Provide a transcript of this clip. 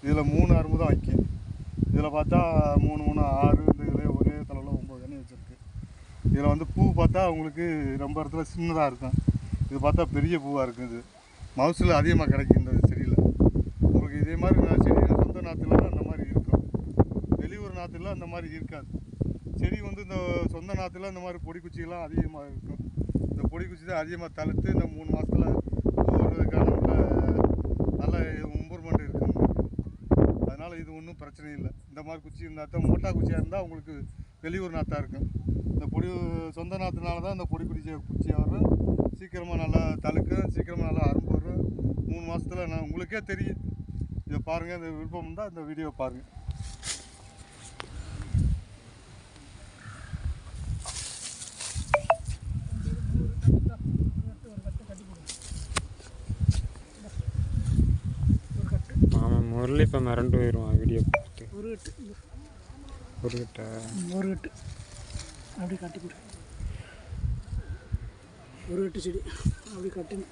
இதில் 3 அரும்பு தான் வைக்கும். இதில் பார்த்தா 3 3 6, இந்த இதில் ஒரே தலைவில் 9 கனி வச்சுருக்கு. இதில் வந்து பூ பார்த்தா உங்களுக்கு ரொம்ப இடத்துல சின்னதாக இருக்கும். இது பார்த்தா பெரிய பூவாக இருக்குது. இது மவுசில் அதிகமாக கிடைக்கும் இந்த செடியில். உங்களுக்கு இதே மாதிரி செடி சொந்த நாற்றுல அந்த மாதிரி இருக்கும். வெளியூர் நாற்றுல அந்த மாதிரி இருக்காது. செடி வந்து இந்த சொந்த நாற்றுல இந்த மாதிரி பொடி குச்சிகள்லாம் அதிகமாக இருக்கும். இந்த பொடி குச்சி தான் அதிகமாக தழுத்து இந்த 3 மாதத்தில் போடுறதுக்கான நல்ல இம்ப்ரூவ்மெண்ட் இருக்கும். அதனால் இது ஒன்றும் பிரச்சனை இல்லை. இந்த மாதிரி குச்சி இருந்தால் தான் மோட்டா குச்சியாக இருந்தால் உங்களுக்கு வெளியூர் நாற்றாக இருக்கும். இந்த பொடி சொந்த நாற்றுனால தான் இந்த பொடி குச்சியாக வரும். சீக்கிரமாக நல்லா தழுக்கும், சீக்கிரமாக நல்லா அரும்பு வரும். 3 மாதத்தில் நான் உங்களுக்கே தெரியும். இதை பாருங்கள். இந்த விருப்பம் இருந்தால் இந்த வீடியோ பாருங்கள். ஆமாம், முரளி இப்போ மிரண்டு போயிடுவான் வீடியோ பார்த்து. ஒரு கட்டை அப்படி கட்டி கொடு. ஒரு கட்டு செடி அப்படி கட்டுங்க.